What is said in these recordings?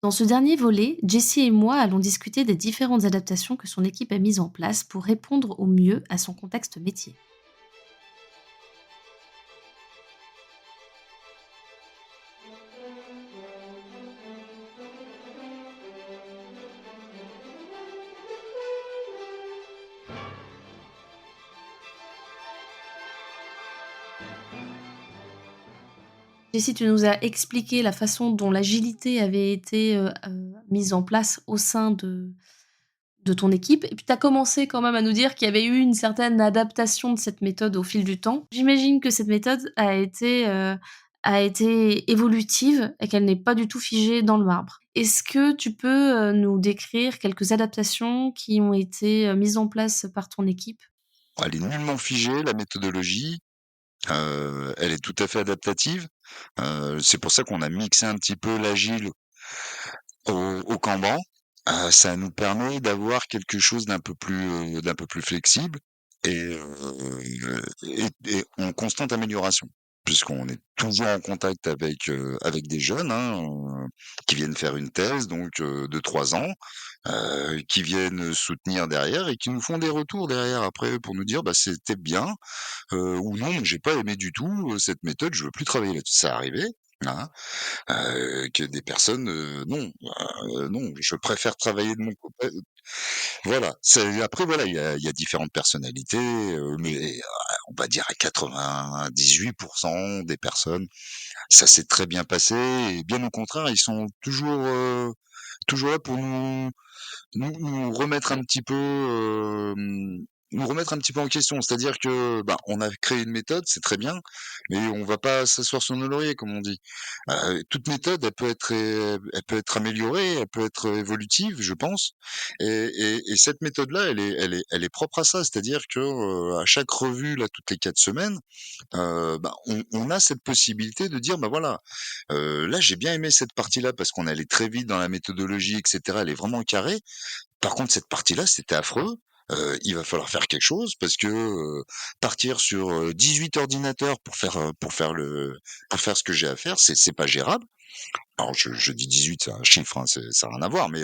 Dans ce dernier volet, Jessie et moi allons discuter des différentes adaptations que son équipe a mises en place pour répondre au mieux à son contexte métier. Jessie, tu nous as expliqué la façon dont l'agilité avait été mise en place au sein de ton équipe. Et puis tu as commencé quand même à nous dire qu'il y avait eu une certaine adaptation de cette méthode au fil du temps. J'imagine que cette méthode a été évolutive et qu'elle n'est pas du tout figée dans le marbre. Est-ce que tu peux, nous décrire quelques adaptations qui ont été, mises en place par ton équipe? Elle est nullement figée, la méthodologie, elle est tout à fait adaptative. C'est pour ça qu'on a mixé un petit peu l'agile au Kanban. Ça nous permet d'avoir quelque chose d'un peu plus flexible et et en constante amélioration. Puisqu'on est toujours en contact avec des jeunes, hein, qui viennent faire une thèse donc de 3 ans, qui viennent soutenir derrière et qui nous font des retours derrière après pour nous dire: «Bah, c'était bien», ou «Non, j'ai pas aimé du tout, cette méthode, je veux plus travailler là-dessus». Ça arrivait, hein, que des personnes, non, non, je préfère travailler de mon côté. Voilà, c'est après voilà, il y a différentes personnalités, mais on va dire à 98 des personnes, ça s'est très bien passé et bien au contraire, ils sont toujours là pour nous remettre un petit peu, nous remettre un petit peu en question. C'est-à-dire que, bah, on a créé une méthode, c'est très bien, mais on va pas s'asseoir sur nos lauriers, comme on dit. Toute méthode, elle peut être améliorée, elle peut être évolutive, je pense. Et cette méthode-là, elle est propre à ça. C'est-à-dire que, à chaque revue, là, toutes les 4 semaines, bah, on a cette possibilité de dire: «Bah, voilà, là, j'ai bien aimé cette partie-là parce qu'on allait très vite dans la méthodologie et cetera, elle est vraiment carrée. Par contre, cette partie-là, c'était affreux. Il va falloir faire quelque chose parce que, partir sur, 18 ordinateurs pour faire pour faire ce que j'ai à faire, c'est pas gérable. Alors je dis 18, c'est un chiffre, hein, ça a rien à voir, mais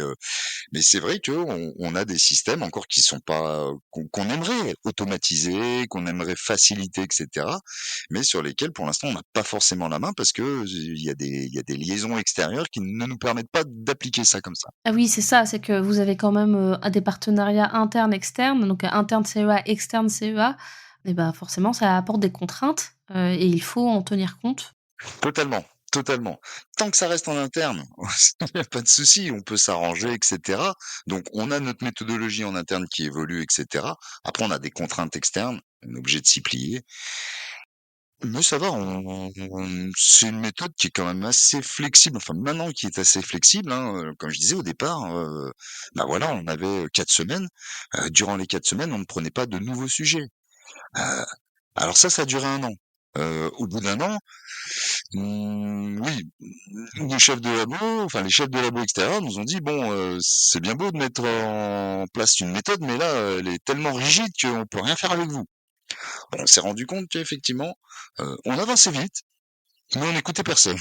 c'est vrai qu'on a des systèmes encore qui sont pas qu'on aimerait automatiser, qu'on aimerait faciliter et cetera, mais sur lesquels pour l'instant on n'a pas forcément la main parce que, il y a des liaisons extérieures qui ne nous permettent pas d'appliquer ça comme ça. Ah oui, c'est ça, c'est que vous avez quand même, des partenariats internes-externes, donc interne CEA, externe CEA et bah, forcément ça apporte des contraintes, et il faut en tenir compte. Totalement, totalement. Tant que ça reste en interne, il y a pas de souci, on peut s'arranger et cetera. Donc on a notre méthodologie en interne qui évolue et cetera. Après on a des contraintes externes, on est obligé de s'y plier. Mais ça va, c'est une méthode qui est quand même assez flexible, enfin maintenant qui est assez flexible, hein, comme je disais au départ, bah, voilà, on avait, 4 semaines, durant les 4 semaines, on ne prenait pas de nouveaux sujets. Heu, alors ça a duré 1 an. Au bout d'1 an, oui, nos chefs de labo, enfin les chefs de labo extérieurs nous ont dit: «Bon, c'est bien beau de mettre en place une méthode, mais là, elle est tellement rigide qu'on peut rien faire avec vous». On s'est rendu compte qu'effectivement, on avançait vite, mais on n'écoutait personne.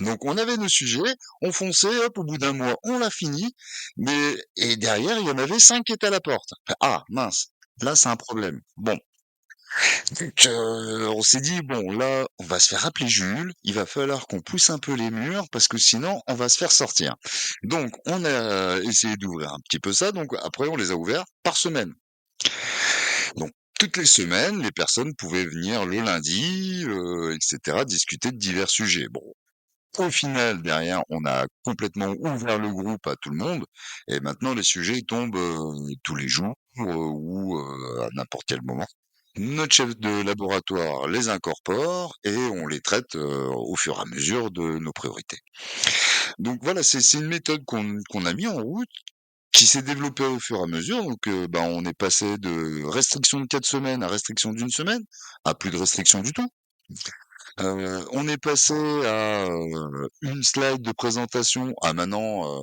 Donc on avait nos sujets, on fonçait, hop, au bout d'un mois, on l'a fini, mais et derrière, il y en avait 5 qui étaient à la porte. Ah mince, là c'est un problème. Bon, donc on s'est dit: «Bon là, on va se faire appeler Jules, il va falloir qu'on pousse un peu les murs parce que sinon on va se faire sortir». Donc on a essayé d'ouvrir un petit peu ça, donc après on les a ouverts par semaine. Donc toutes les semaines, les personnes pouvaient venir le lundi, et cetera, discuter de divers sujets. Bon, au final, derrière, on a complètement ouvert le groupe à tout le monde et maintenant les sujets tombent, tous les jours, ou à n'importe quel moment. Notre chef de laboratoire les incorpore et on les traite, au fur et à mesure de nos priorités. Donc voilà, c'est une méthode qu'on a mis en route, qui s'est développée au fur et à mesure. Donc bah, on est passé de restriction de 4 semaines à restriction d'une semaine, à plus de restriction du tout. On est passé à, une slide de présentation à maintenant,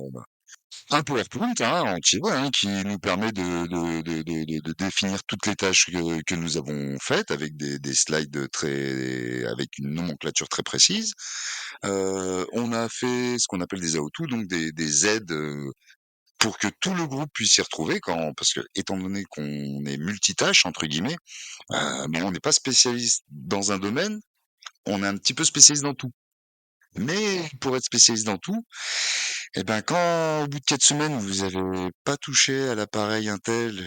Un PowerPoint, hein, entier, ouais, hein, qui nous permet de définir toutes les tâches que nous avons faites avec des slides très avec une nomenclature très précise. On a fait ce qu'on appelle des how-to, donc des aides, pour que tout le groupe puisse s'y retrouver parce que étant donné qu'on est «multitâches» entre guillemets, mais on n'est pas spécialiste dans un domaine, on est un petit peu spécialiste dans tout. Mais pour être spécialiste dans tout, et ben, quand au bout de 4 semaines, vous avez pas touché à l'appareil Intel,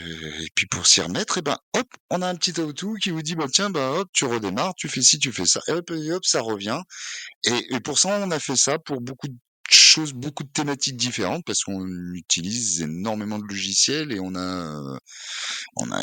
et puis pour s'y remettre, et ben, hop, on a un petit how-to qui vous dit: «Bah, tiens, bah, hop, tu redémarres, tu fais ci, tu fais ça, et hop, ça revient». Et pour ça, on a fait ça pour beaucoup de choses, beaucoup de thématiques différentes parce qu'on utilise énormément de logiciels et on a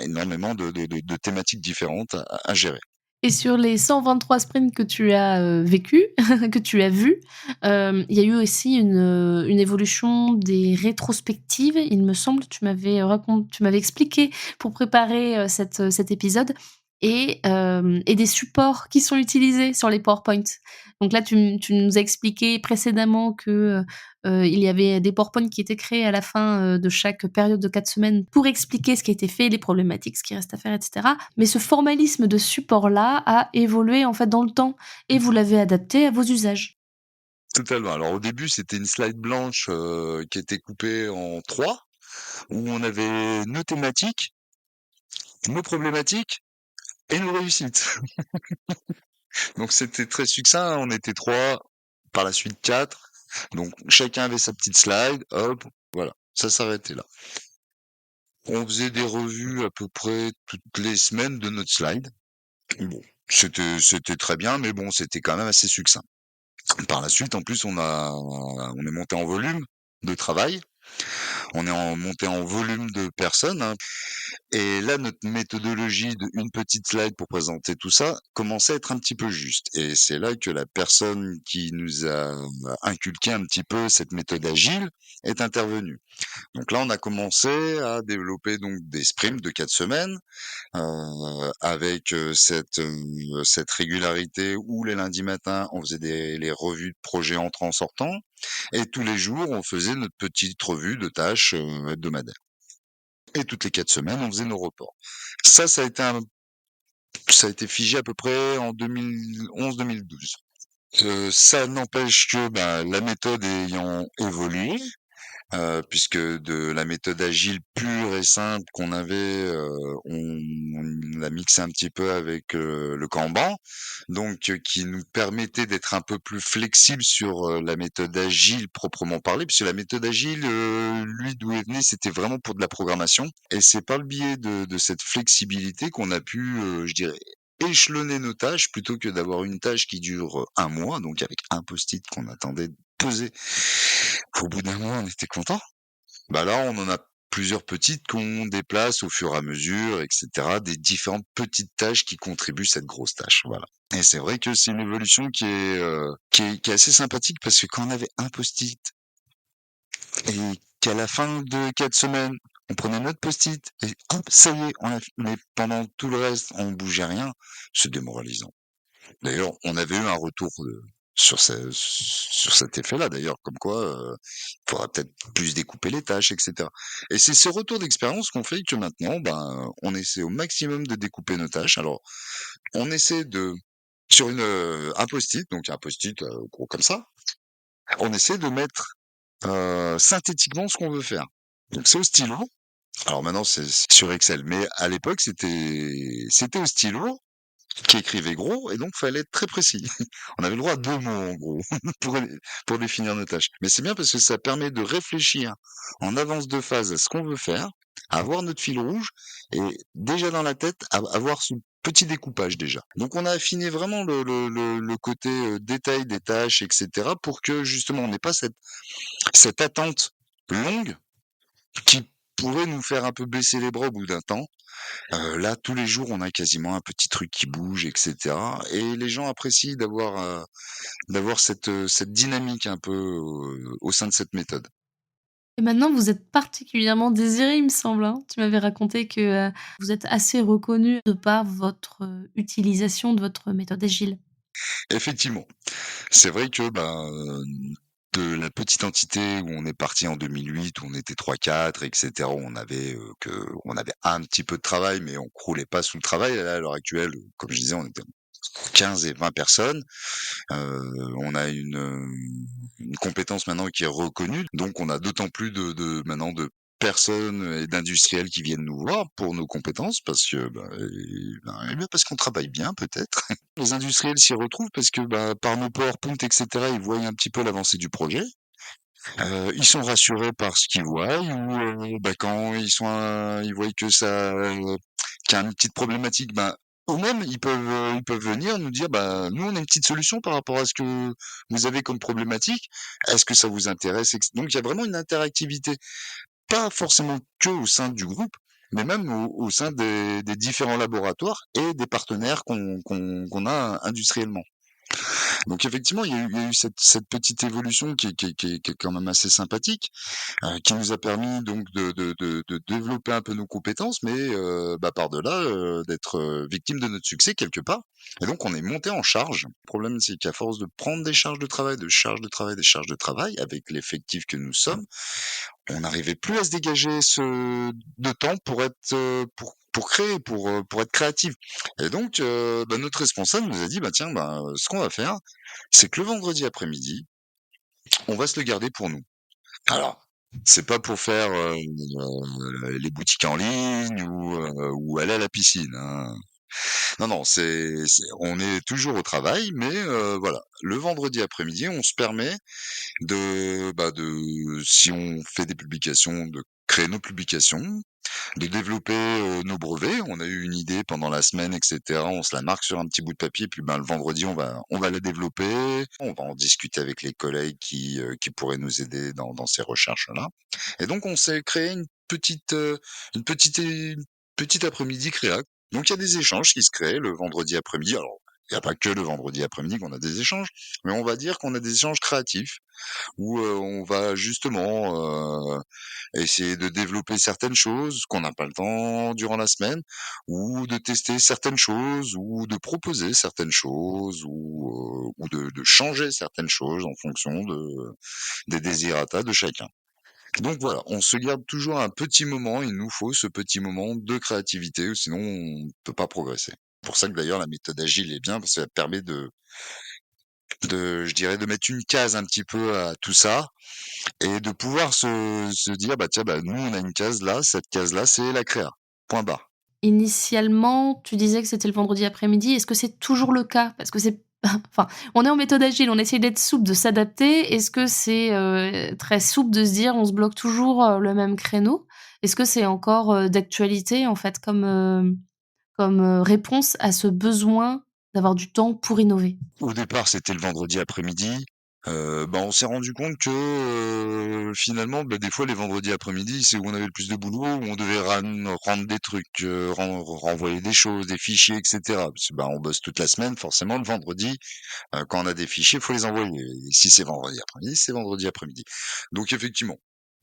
énormément de thématiques différentes à gérer. Et sur les 123 sprints que tu as, vécus, que tu as vus, il y a eu aussi une évolution des rétrospectives, il me semble. Tu m'avais expliqué pour préparer, cet épisode et des supports qui sont utilisés sur les PowerPoint. Donc là, tu nous as expliqué précédemment que, il y avait des PowerPoint qui étaient créés à la fin, de chaque période de 4 semaines pour expliquer ce qui a été fait, les problématiques, ce qui reste à faire et cetera. Mais ce formalisme de support-là a évolué, en fait, dans le temps et vous l'avez adapté à vos usages. Totalement. Alors au début, c'était une slide blanche, qui était coupée en 3, où on avait nos thématiques, nos problématiques et nos réussites. Donc c'était très succinct, on était 3, par la suite 4. Donc chacun avait sa petite slide, hop, voilà, ça s'arrêtait là. On faisait des revues à peu près toutes les semaines de notre slide. Bon, c'était très bien, mais bon, c'était quand même assez succinct. Par la suite, en plus, on est monté en volume de travail, monté en volume de personnes, hein. Et là, notre méthodologie de une petite slide pour présenter tout ça commençait à être un petit peu juste. Et c'est là que la personne qui nous a inculqué un petit peu cette méthode agile est intervenue. Donc là, on a commencé à développer donc des sprints de 4 semaines, avec, cette régularité où les lundis matins, on faisait les revues de projets entrants-sortants et tous les jours, on faisait notre petite revue de tâches, hebdomadaires. Et toutes les 4 semaines, on faisait nos reports. Ça a été ça a été figé à peu près en 2011-2012. Ça n'empêche que, bah, la méthode ayant évolué, puisque de la méthode agile pure et simple qu'on avait, on l'a mixé un petit peu avec, le Kanban, donc qui nous permettait d'être un peu plus flexible sur, la méthode agile proprement parlée. Puisque la méthode agile, lui, d'où elle venait, c'était vraiment pour de la programmation et c'est par le biais de cette flexibilité qu'on a pu, je dirais, échelonner nos tâches plutôt que d'avoir une tâche qui dure, 1 mois, donc avec un post-it qu'on attendait de poser. Au bout d'un mois, on était content. Bah, là, on en a plusieurs petites qu'on déplace au fur et à mesure et cetera, des différentes petites tâches qui contribuent à cette grosse tâche, voilà. Et c'est vrai que c'est une évolution qui est assez sympathique parce que quand on avait un post-it et qu'à la fin de 4 semaines, on prenait notre post-it et hop, ça y est, mais pendant tout le reste, on bougeait rien, c'est démoralisant. D'ailleurs, on avait eu un retour, sur cet effet-là d'ailleurs, comme quoi, il faudra peut-être plus découper les tâches et cetera. Et c'est ce retour d'expérience qu'on fait que maintenant, ben, on essaie au maximum de découper nos tâches. Alors, on essaie de sur un post-it, donc un post-it, gros comme ça, on essaie de mettre, synthétiquement ce qu'on veut faire. Donc c'est au stylo. Alors maintenant, c'est sur Excel, mais à l'époque, c'était au stylo qui écrivait gros et donc fallait être très précis. On avait le droit à 2 mots en gros pour pour définir nos tâches. Mais c'est bien parce que ça permet de réfléchir en avance de phase à ce qu'on veut faire, à avoir notre fil rouge et déjà dans la tête avoir ce petit découpage déjà. Donc on a affiné vraiment le côté, détail des tâches et cetera pour que justement on n'ait pas cette attente longue qui pourrait nous faire un peu baisser les bras au bout d'un temps. Là, tous les jours, on a quasiment un petit truc qui bouge et cetera et les gens apprécient d'avoir cette dynamique un peu, au sein de cette méthode. Et maintenant, vous êtes particulièrement désiré, il me semble, hein? Tu m'avais raconté que, vous êtes assez reconnu de par votre, utilisation de votre méthode agile. Effectivement, c'est vrai que, ben, de la petite entité où on est parti en 2008, où on était 3-4 et cetera, on avait un petit peu de travail, mais on croulait pas sous le travail. Et là, à l'heure actuelle, comme je disais, on était 15 et 20 personnes. On a une compétence maintenant qui est reconnue, donc on a d'autant plus maintenant de personnes et d'industriels qui viennent nous voir pour nos compétences parce que, parce qu'on travaille bien peut-être. Les industriels s'y retrouvent parce que, par nos PowerPoint et cetera, ils voient un petit peu l'avancée du projet. Ils sont rassurés par ce qu'ils voient ou, quand ils voient que qu'il y a une petite problématique, eux-mêmes, ils peuvent venir nous dire: «Bah, nous, on a une petite solution par rapport à ce que vous avez comme problématique. Est-ce que ça vous intéresse?» Donc il y a vraiment une interactivité, pas forcément que au sein du groupe, mais même au sein des différents laboratoires et des partenaires qu'on a industriellement. Donc effectivement, il y a eu cette petite évolution qui est quand même assez sympathique, qui nous a permis donc de développer un peu nos compétences, mais par-delà, d'être, victime de notre succès quelque part. Et donc on est monté en charge. Le problème, c'est qu'à force de prendre des charges de travail, des charges de travail, avec l'effectif que nous sommes, on n'arrivait plus à se dégager de temps pour être, pour créer, pour être créatif. Et donc, notre responsable nous a dit: «Tiens, ce qu'on va faire, c'est que le vendredi après-midi, on va se le garder pour nous». Alors, c'est pas pour faire, les boutiques en ligne ou aller à la piscine, hein. Non, non, on est toujours au travail, mais voilà, le vendredi après-midi, on se permet si on fait des publications, de créer nos publications, de développer, nos brevets. On a eu une idée pendant la semaine et cetera, on se la marque sur un petit bout de papier, puis, le vendredi, on va la développer. On va en discuter avec les collègues qui pourraient nous aider dans ces recherches-là. Et donc on s'est créé une petite après-midi créa. Donc il y a des échanges qui se créent le vendredi après-midi. Alors, il y a pas que le vendredi après-midi qu'on a des échanges, mais on va dire qu'on a des échanges créatifs où, on va justement, essayer de développer certaines choses qu'on n'a pas le temps durant la semaine, ou de tester certaines choses, ou de proposer certaines choses, ou de changer certaines choses en fonction des desiderata de chacun. Donc voilà, on se garde toujours un petit moment, il nous faut ce petit moment de créativité, sinon on peut pas progresser. C'est pour ça que d'ailleurs la méthode agile est bien, parce que ça permet je dirais, de mettre une case un petit peu à tout ça et de pouvoir se dire: «Tiens, nous, on a une case là, cette case-là, c'est la créa. Point barre». Initialement, tu disais que c'était le vendredi après-midi. Est-ce que c'est toujours le cas? Parce que c'est enfin, on est en méthode agile, on essaie d'être souple, de s'adapter. Est-ce que c'est, très souple de se dire: «On se bloque toujours, le même créneau»? Est-ce que c'est encore, d'actualité, en fait, comme réponse à ce besoin d'avoir du temps pour innover? Au départ, c'était le vendredi après-midi. On s'est rendu compte que, finalement, des fois, les vendredis après-midi, c'est où on avait le plus de boulot, où on devait rendre des trucs, renvoyer des choses, des fichiers et cetera. Parce que, on bosse toute la semaine, forcément, le vendredi, quand on a des fichiers, faut les envoyer. Et si c'est vendredi après-midi, c'est vendredi après-midi. Donc effectivement,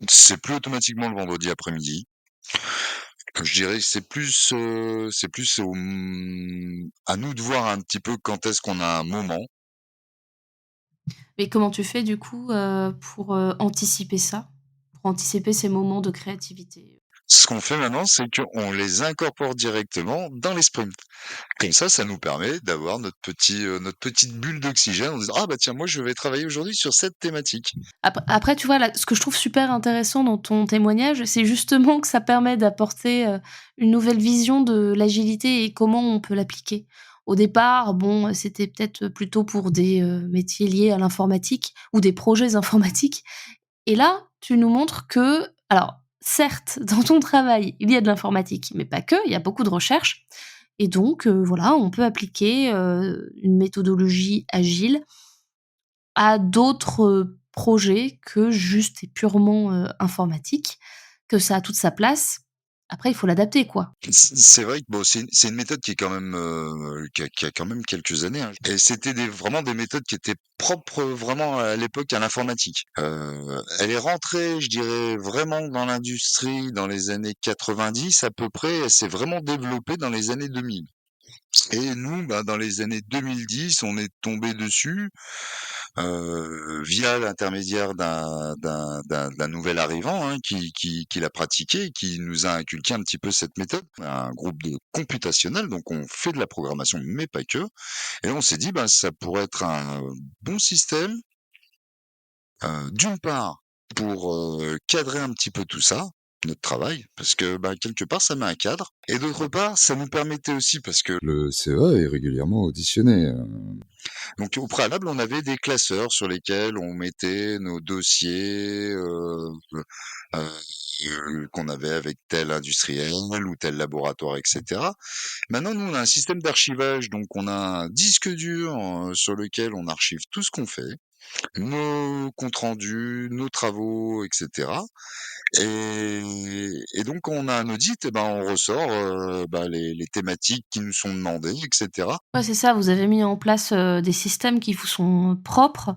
c'est plus automatiquement le vendredi après-midi. Je dirais que c'est plus à nous de voir un petit peu quand est-ce qu'on a un moment. Mais comment tu fais, du coup, pour, anticiper ça? Pour anticiper ces moments de créativité? Ce qu'on fait maintenant, c'est qu'on les incorpore directement dans les sprints. Comme ça nous permet d'avoir notre petite bulle d'oxygène en disant: «Ah tiens, moi je vais travailler aujourd'hui sur cette thématique». Après, tu vois, là, ce que je trouve super intéressant dans ton témoignage, c'est justement que ça permet d'apporter, une nouvelle vision de l'agilité et comment on peut l'appliquer. Au départ, bon, c'était peut-être plutôt pour des, métiers liés à l'informatique ou des projets informatiques et là, tu nous montres que alors certes, dans ton travail, il y a de l'informatique, mais pas que, il y a beaucoup de recherche et donc voilà, on peut appliquer, une méthodologie agile à d'autres, projets que juste et purement, informatiques, que ça a toute sa place. Après, il faut l'adapter, quoi. C'est vrai que c'est une méthode qui est quand même, qui a quand même quelques années, hein, et c'était vraiment des méthodes qui étaient propres, vraiment à l'époque à l'informatique. Elle est rentrée, je dirais, vraiment dans l'industrie dans les années 90 à peu près. Elle s'est vraiment développée dans les années 2000 et nous, dans les années 2010, on est tombé dessus. via l'intermédiaire d'un nouvel arrivant, hein, qui l'a pratiqué, qui nous a inculqué un petit peu cette méthode. Un groupe de computationnel, donc on fait de la programmation, mais pas que. Et on s'est dit, bah, ça pourrait être un bon système, d'une part pour, cadrer un petit peu tout ça, notre travail, parce que, bah, quelque part ça met un cadre et d'autre part, ça nous permettait aussi parce que Le CEA est régulièrement auditionné. donc au préalable, on avait des classeurs sur lesquels on mettait nos dossiers, qu'on avait avec tel industriel ou tel laboratoire, et cetera. Maintenant, nous, on a un système d'archivage, donc on a un disque dur, sur lequel on archive tout ce qu'on fait, nos comptes rendus, nos travaux, et cetera. Et donc quand on a un audit, et ben, on ressort, bah, les thématiques qui nous sont demandées, et cetera. Ouais, c'est ça, vous avez mis en place, des systèmes qui vous sont propres,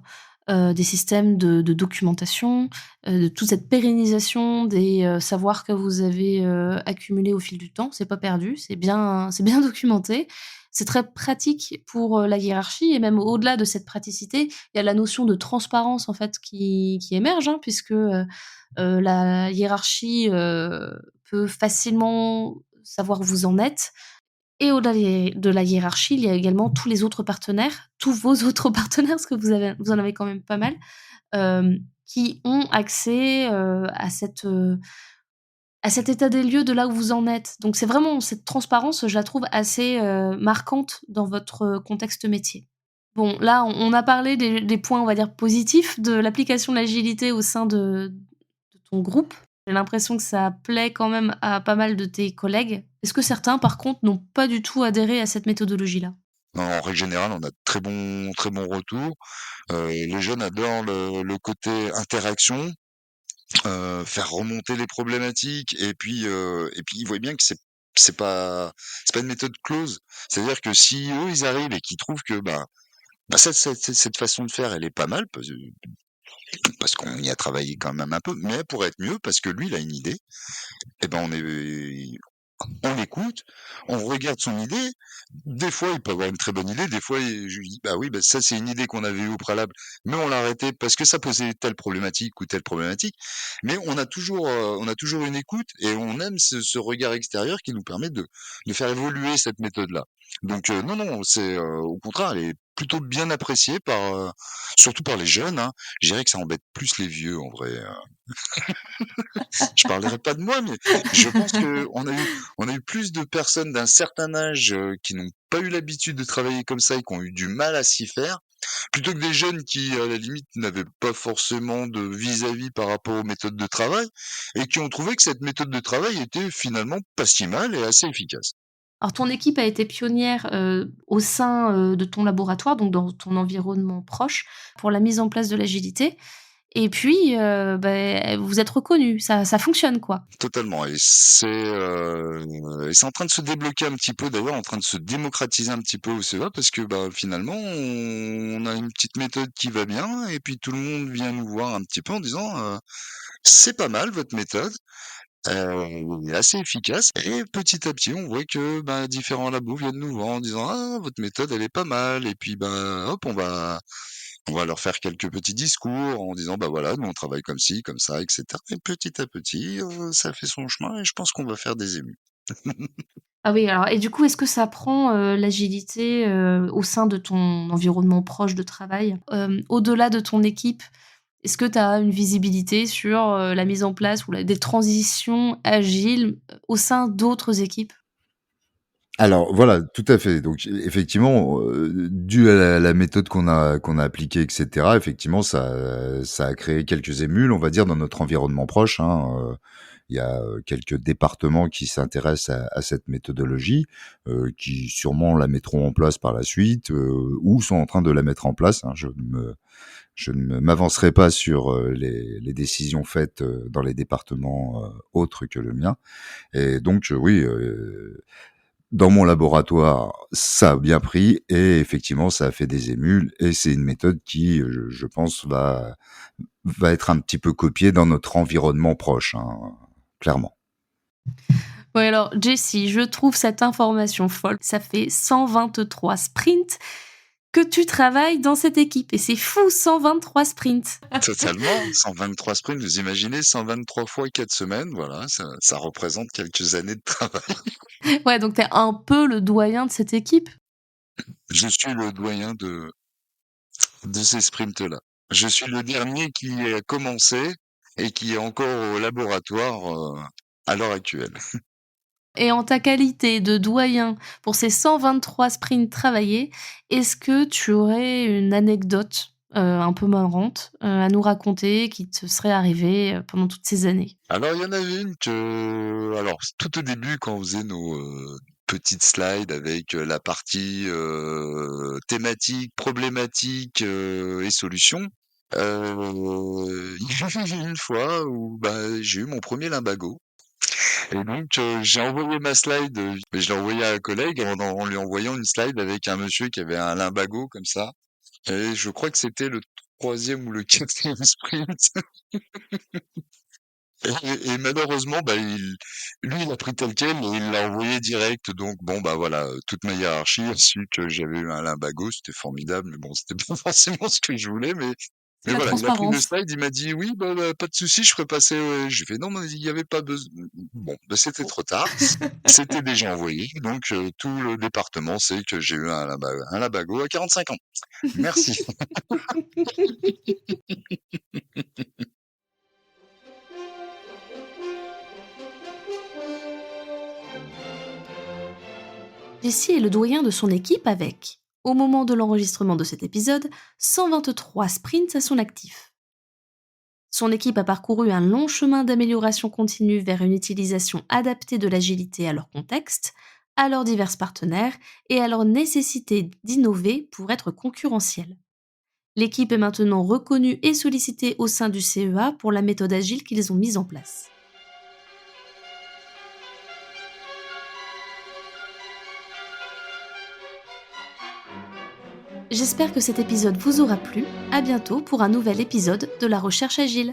des systèmes de documentation, de toute cette pérennisation des, savoirs que vous avez, accumulés au fil du temps. C'est pas perdu, c'est bien documenté. C'est très pratique pour, la hiérarchie et même au-delà de cette praticité, il y a la notion de transparence, en fait, qui émerge, hein, puisque, la hiérarchie, peut facilement savoir où vous en êtes et au-delà de la hiérarchie, il y a également tous les autres partenaires, tous vos autres partenaires, parce que vous en avez quand même pas mal, qui ont accès, à cet état des lieux de là où vous en êtes. Donc c'est vraiment cette transparence, je la trouve assez, marquante dans votre, contexte métier. Bon, là, on a parlé des points, on va dire, positifs de l'application de l'agilité au sein de ton groupe. J'ai l'impression que ça plaît quand même à pas mal de tes collègues. Est-ce que certains, par contre, n'ont pas du tout adhéré à cette méthodologie-là? En règle générale, on a de très bons retours. Les jeunes adorent le côté interaction, faire remonter les problématiques et puis ils voient bien que c'est pas une méthode close. C'est-à-dire que si eux, ils arrivent et qu'ils trouvent que, bah, cette façon de faire, elle est pas mal parce qu'on y a travaillé quand même un peu, mais elle pourrait être mieux parce que lui, il a une idée et ben, on l'écoute, on regarde son idée. Des fois, il peut avoir une très bonne idée. Des fois, je lui dis, bah oui, bah ça, c'est une idée qu'on avait eue au préalable, mais on l'a arrêtée parce que ça posait telle problématique ou telle problématique. Mais on a toujours une écoute et on aime ce regard extérieur qui nous permet de faire évoluer cette méthode-là. Donc, non, non, au contraire, elle est plutôt bien appréciée surtout par les jeunes, hein. Je dirais que ça embête plus les vieux, en vrai. Je parlerai pas de moi, mais je pense que on a eu plus de personnes d'un certain âge, qui n'ont pas eu l'habitude de travailler comme ça et qui ont eu du mal à s'y faire, plutôt que des jeunes qui, à la limite, n'avaient pas forcément de vis-à-vis par rapport aux méthodes de travail et qui ont trouvé que cette méthode de travail était finalement pas si mal et assez efficace. Alors ton équipe a été pionnière, au sein, de ton laboratoire, donc dans ton environnement proche, pour la mise en place de l'agilité et puis, vous êtes reconnus, ça fonctionne, quoi. Totalement et c'est en train de se débloquer un petit peu d'ailleurs, en train de se démocratiser un petit peu au CEA parce que, bah, finalement on a une petite méthode qui va bien et puis tout le monde vient nous voir un petit peu en disant, «C'est pas mal votre méthode, elle est assez efficace» et petit à petit on voit que, bah, différents labos viennent nous voir en disant: «Ah votre méthode elle est pas mal» et puis, bah, hop on va leur faire quelques petits discours en disant: «Bah, voilà, nous on travaille comme ci, comme ça» et cetera et petit à petit, ça fait son chemin et je pense qu'on va faire des émules. Ah oui, alors et du coup, est-ce que ça prend, l'agilité, au sein de ton environnement proche de travail? Au-delà de ton équipe, est-ce que tu as une visibilité sur, la mise en place ou la des transitions agiles, au sein d'autres équipes? Alors voilà, tout à fait. Donc effectivement, dû à la méthode qu'on a appliquée et cetera, effectivement, ça a créé quelques émules, on va dire, dans notre environnement proche, hein. Il y a, quelques départements qui s'intéressent à cette méthodologie, qui sûrement la mettront en place par la suite, ou sont en train de la mettre en place, hein. Je ne m'avancerai pas sur, les décisions faites, dans les départements, autres que le mien et donc oui, dans mon laboratoire, ça a bien pris et effectivement, ça a fait des émules et c'est une méthode qui, je pense, va être un petit peu copiée dans notre environnement proche, hein, clairement. Ouais, alors Jessie, je trouve cette information folle. Ça fait 123 sprints que tu travailles dans cette équipe et c'est fou, 123 sprints. Totalement, 123 sprints, vous imaginez 123 fois 4 semaines, voilà, ça représente quelques années de travail. Ouais, donc tu es un peu le doyen de cette équipe? Je suis le doyen de ces sprints-là. Je suis le dernier qui a commencé et qui est encore au laboratoire, à l'heure actuelle. Et en ta qualité de doyen pour ces 123 sprints travaillés, est-ce que tu aurais une anecdote, un peu marrante, à nous raconter qui te serait arrivée, pendant toutes ces années? Alors il y en avait une alors tout au début quand on faisait nos, petites slides avec, la partie, thématique, problématique, et solutions, il y avait une fois où, bah, j'ai eu mon premier lumbago et donc j'ai envoyé ma slide, je l'ai envoyée à un collègue en lui envoyant une slide avec un monsieur qui avait un lumbago comme ça et je crois que c'était le troisième ou le quatrième sprint. Et malheureusement, bah, il a pris tel quel et il l'a envoyé direct. Donc bon, bah voilà, toute ma hiérarchie a su que j'avais eu un lumbago, c'était formidable, mais bon, c'était pas forcément ce que je voulais, C'est mais la voilà, il a pris le transparence. slide, il m'a dit: «Oui, bah, pas de souci, je ferai passer, j'ai fait: «Non, mais il y avait pas besoin». Bon, bah, c'était trop tard. C'était déjà envoyé, donc tout le département sait que j'ai eu un lumbago à 45 ans. Merci. Jessie est le doyen de son équipe avec, au moment de l'enregistrement de cet épisode, 123 sprints à son actif. Son équipe a parcouru un long chemin d'amélioration continue vers une utilisation adaptée de l'agilité à leur contexte, à leurs divers partenaires et à leur nécessité d'innover pour être concurrentielle. L'équipe est maintenant reconnue et sollicitée au sein du CEA pour la méthode agile qu'ils ont mise en place. J'espère que cet épisode vous aura plu. À bientôt pour un nouvel épisode de la recherche agile.